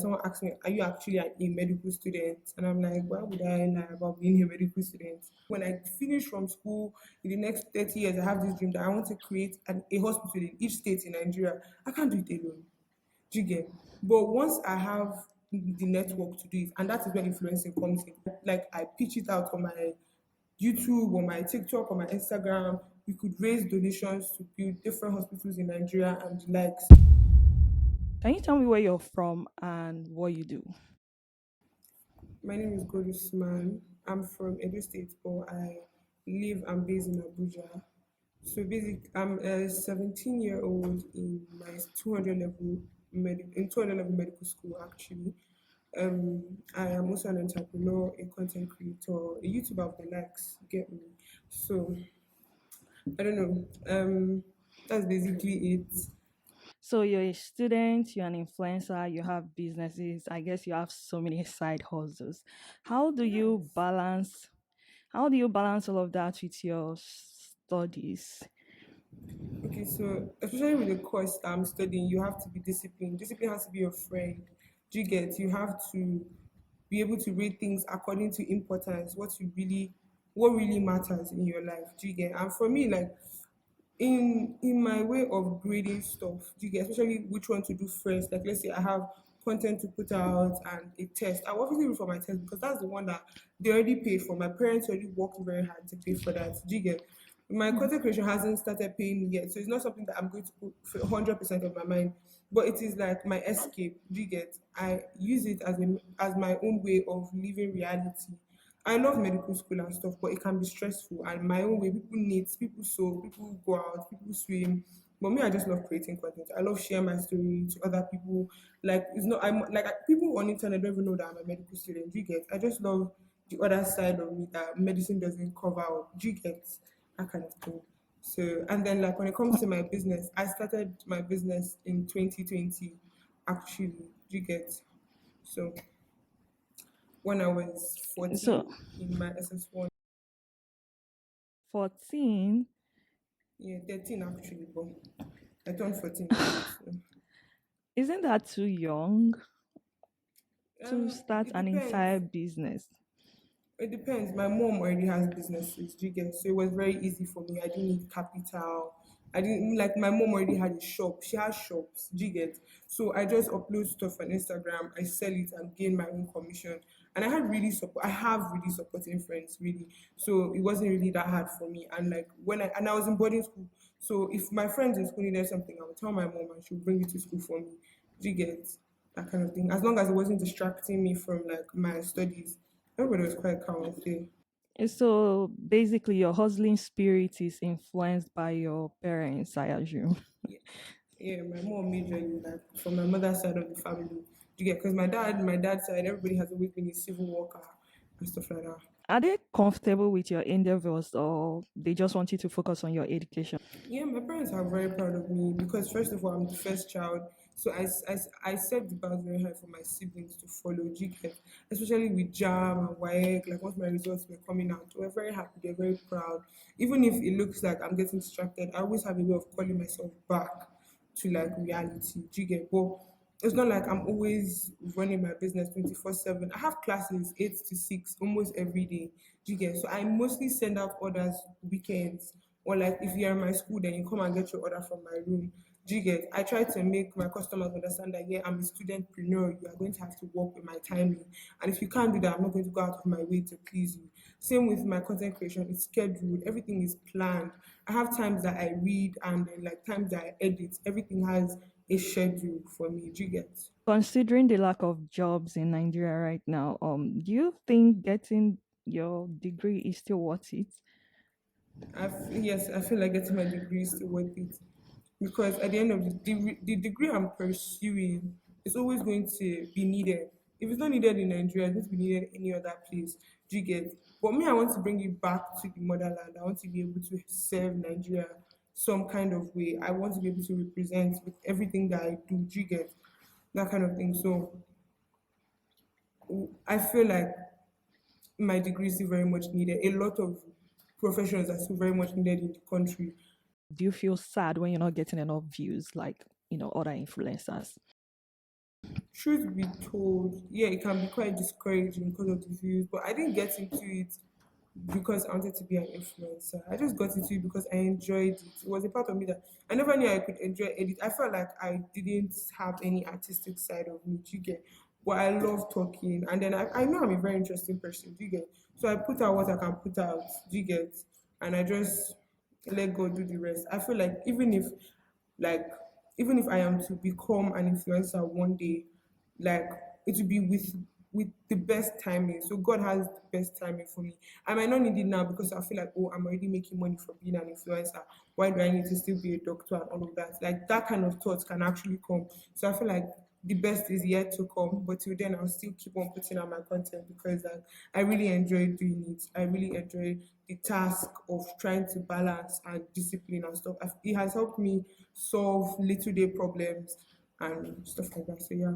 someone asked me, "Are you actually a medical student?" And I'm like, "Why would I lie about being a medical student?" When I finish from school in the next 30 years, I have this dream that I want to create a hospital in each state in Nigeria. I can't do it alone. Do you get? But once I have the network to do it, and that is where influencing comes in. Like I pitch it out on my YouTube or my TikTok or my Instagram. We could raise donations to build different hospitals in Nigeria and the likes. Can you tell me where you're from and what you do? My name is Godusman. I'm from Edo State, but I live and based in Abuja. So basically, I'm a 17-year-old in my 200 level in 200 level medical school actually. I am also an entrepreneur, a content creator, a YouTuber of the likes. Get me? So I don't know. That's basically it. So you're a student, you're an influencer, you have businesses. I guess you have so many side hustles. How do you Yes. balance how do you balance all of that with your studies? Okay, so especially with the course that I'm studying, you have to be disciplined. Discipline has to be your friend. Do you get? You have to be able to rate things according to importance, what really matters in your life. Do you get? And for me, like in my way of grading stuff, do you get, especially which one to do first? Like let's say I have content to put out and a test. I will obviously read for my test because that's the one that they already paid for. My parents already worked very hard to pay for that. Do you get? My content creation hasn't started paying me yet, so it's not something that I'm going to put for 100% of my mind. But it is like my escape. Do you get? I use it as my own way of living reality. I love medical school and stuff, but it can be stressful. And my own way, people knit, people sew, people go out, people swim. But me, I just love creating content. I love sharing my story to other people. Like it's not, I'm like people on internet don't even know that I'm a medical student. Do you get? I just love the other side of me that medicine doesn't cover up. Do you get that kind of thing? So and then like when it comes to my business, I started my business in 2020. Actually, do you get? So when I was So 14 in my SS1. 14, Yeah, 13 actually, but I turned 14 this year. So. isn't that too young to start It an depends. entire business? It depends. My mom already has businesses, do you get? So it was very easy for me. I didn't need capital. I didn't like my mom already had a shop. She has shops, do you get? So I just upload stuff on Instagram, I sell it and gain my own commission. And I have really supporting friends, really. So it wasn't really that hard for me. And like I was in boarding school. So if my friends in school needed something, I would tell my mom and she would bring it to school for me. Do you get that kind of thing? As long as it wasn't distracting me from like my studies. Everybody was quite calm with it. And so basically, your hustling spirit is influenced by your parents, I assume. Yeah, yeah. My mom majorly like from my mother's side of the family. Do you get? Because my dad's side, everybody has always been a civil worker and stuff like that. Are they comfortable with your endeavors or they just want you to focus on your education? Yeah, my parents are very proud of me because first of all, I'm the first child. So I set the bars very high for my siblings to follow GCAT, especially with JAM and WAEC. Like once my results were coming out, we're very happy, they're very proud. Even if it looks like I'm getting distracted, I always have a way of calling myself back to like reality. GCAT. But it's not like I'm always running my business 24/7. I have classes 8 to 6 almost every day. Do you get? So I mostly send out orders weekends. Or like if you're in my school, then you come and get your order from my room. Do you get? I try to make my customers understand that yeah, I'm a studentpreneur. You are going to have to work with my timing. And if you can't do that, I'm not going to go out of my way to please you. Same with my content creation, it's scheduled, everything is planned. I have times that I read and then like times that I edit. Everything has a schedule for me. Do you get? Considering the lack of jobs in Nigeria right now, do you think getting your degree is still worth it? Yes, I feel like getting my degree is still worth it because at the end of the degree I'm pursuing is always going to be needed. If it's not needed in Nigeria, it's going to be needed any other place. Do you get? But me, I want to bring it back to the motherland. I want to be able to serve Nigeria some kind of way. I want to be able to represent with everything that I do. Do you get that kind of thing? So I feel like my degree is still very much needed. A lot of professions are still very much needed in the country. Do you feel sad when you're not getting enough views like, other influencers? Truth be told, yeah, it can be quite discouraging because of the views, but I didn't get into it because I wanted to be an influencer. I just got into it because I enjoyed it. It was a part of me that I never knew I could enjoy edit. I felt like I didn't have any artistic side of me, do you get? But I love talking. And then I know I'm a very interesting person, do you get? So I put out what I can put out, do you get? And I just let God do the rest. I feel like like even if I am to become an influencer one day, like it will be with the best timing. So God has the best timing for me. I might not need it now because I feel like, oh, I'm already making money from being an influencer. Why do I need to still be a doctor and all of that? Like that kind of thoughts can actually come. So I feel like the best is yet to come. But till then, I'll still keep on putting out my content because like I really enjoy doing it. I really enjoy the task of trying to balance and discipline and stuff. It has helped me solve little day problems and stuff like that. So yeah.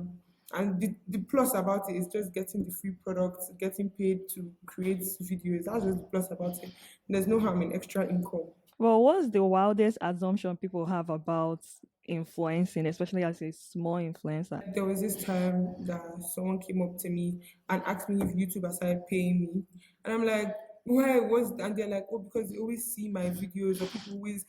And the plus about it is just getting the free products, getting paid to create videos. That's just the plus about it. There's no harm in extra income. Well, what's the wildest assumption people have about influencing, especially as a small influencer? There was this time that someone came up to me and asked me if YouTube had started paying me. And I'm like, why was that? And they're like, oh, because they always see my videos or people always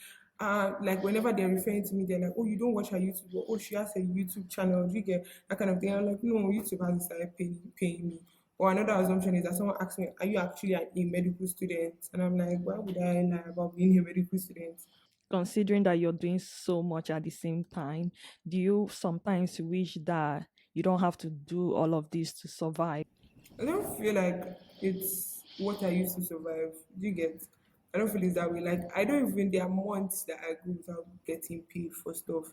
like whenever they're referring to me, they're like, oh, you don't watch her YouTube, or oh, she has a YouTube channel. Do you get that kind of thing? I'm like, no, YouTube hasn't started paying me. Or another assumption is that someone asks me, are you actually a medical student? And I'm like, why would I lie about being a medical student? Considering that you're doing so much at the same time, do you sometimes wish that you don't have to do all of this to survive? I don't feel like it's what I used to survive. Do you get? I don't feel it's that way. Like I don't even there are months that I go without getting paid for stuff.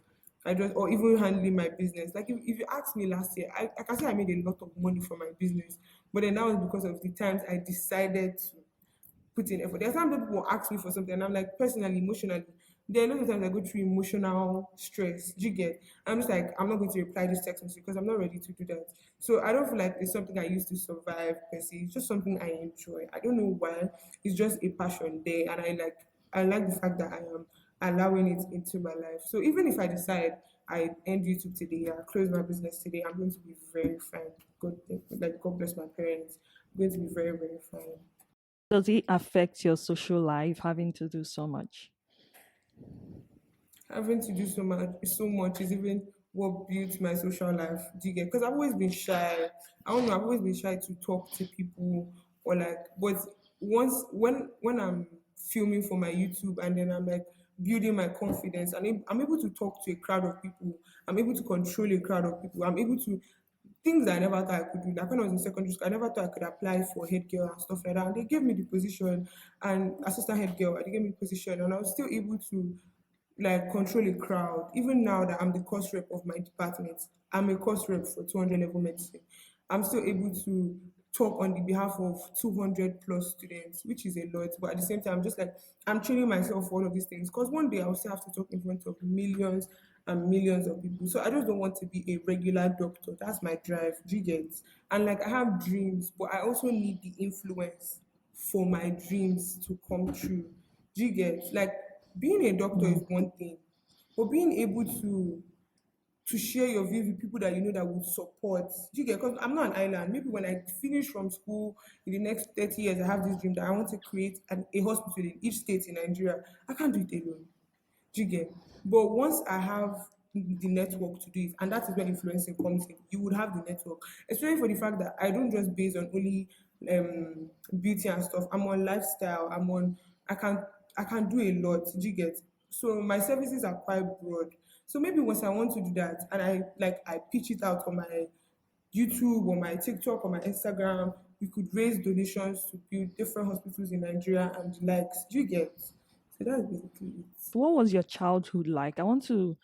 I just or even handling my business. Like if you asked me last year, I can say I made a lot of money from my business. But then that was because of the times I decided to put in effort. There are some people will ask me for something, and I'm like, personally, emotionally, there are a lot of times I go through emotional stress. Do you get? I'm just like, I'm not going to reply this text message because I'm not ready to do that. So I don't feel like it's something I used to survive per se. It's just something I enjoy. I don't know why. It's just a passion there, and I like the fact that I am allowing it into my life. So even if I decide I end YouTube today, I close my business today, I'm going to be very fine. God bless my parents. I'm going to be very, very fine. Does it affect your social life having to do so much? Having to do so much is even what built my social life. Do you get? Because I've always been shy. I don't know. I've always been shy to talk to people or like. But once when I'm filming for my YouTube and then I'm like building my confidence and I'm able to talk to a crowd of people. I'm able to control a crowd of people. I'm able to things that I never thought I could do. Like when I was in secondary school, I never thought I could apply for head girl and stuff like that. And they gave me the position and assistant head girl. They gave me the position, and I was still able to like control a crowd. Even now that I'm the course rep of my department, I'm a course rep for 200 level medicine. I'm still able to talk on the behalf of 200 plus students, which is a lot. But at the same time, just like I'm training myself for all of these things because one day I'll still have to talk in front of millions and millions of people. So I just don't want to be a regular doctor. That's my drive. Do you get? And like I have dreams, but I also need the influence for my dreams to come true. Do you get? Like being a doctor is one thing, but being able to share your views with people that you know that would support. Do you get? Because I'm not an island. Maybe when I finish from school in the next 30 years, I have this dream that I want to create a hospital in each state in Nigeria. I can't do it alone. Do you get? But once I have the network to do it, and that is where influencing comes in, you would have the network. Especially for the fact that I don't just base on only beauty and stuff. I'm on lifestyle. I can I can do a lot. Do you get? So my services are quite broad. So maybe once I want to do that and I pitch it out on my YouTube or my TikTok or my Instagram, we could raise donations to build different hospitals in Nigeria and the likes. Do you get? So that's basically it. What was your childhood like? I want to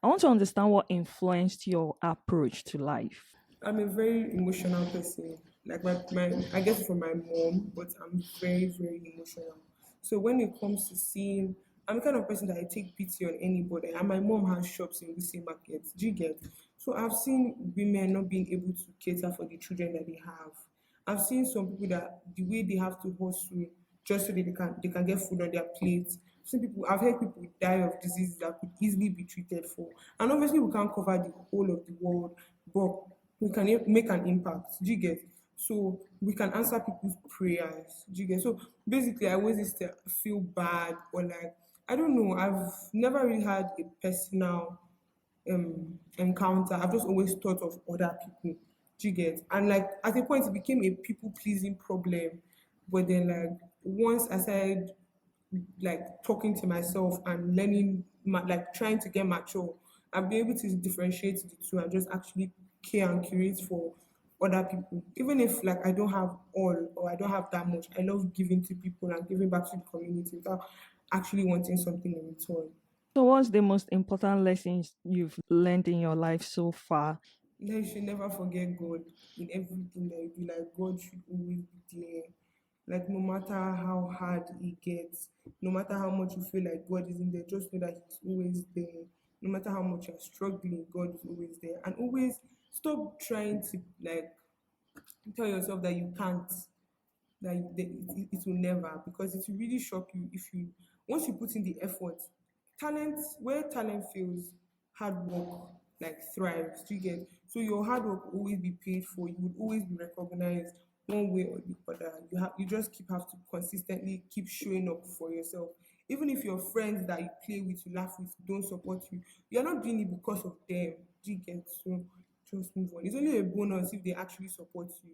understand what influenced your approach to life. I'm a very emotional person. Like my I get it from my mom, but I'm very, very emotional. So when it comes to seeing, I'm the kind of person that I take pity on anybody. And my mom has shops in the same market. Do you get? So I've seen women not being able to cater for the children that they have. I've seen some people that the way they have to hustle just so that they can get food on their plates. Some people I've heard people die of diseases that could easily be treated for. And obviously we can't cover the whole of the world but we can make an impact. Do you get? So we can answer people's prayers. Do you get? So basically, I always used to feel bad or like I don't know. I've never really had a personal encounter. I've just always thought of other people. Do you get? And like at a point, it became a people pleasing problem. But then, like once I started like talking to myself and learning, like trying to get mature and be able to differentiate the two and just actually care and curate for other people. Even if like I don't have all or I don't have that much, I love giving to people and giving back to the community without actually wanting something in return. So, what's the most important lessons you've learned in your life so far? Like you should never forget God in everything that you do. Like God should always be there. Like no matter how hard it gets, no matter how much you feel like God isn't there, just know that He's always there. No matter how much you're struggling, God is always there. And always stop trying to like tell yourself that you can't, that it will never, because it will really shock you if you once you put in the effort. Talent, where talent fails, hard work like thrives. Do you get? So your hard work will always be paid for. You would always be recognized one way or the other. You just have to consistently keep showing up for yourself. Even if your friends that you play with, you laugh with, don't support you, you're not doing it because of them. Do you get? So just move on. It's only a bonus if they actually support you.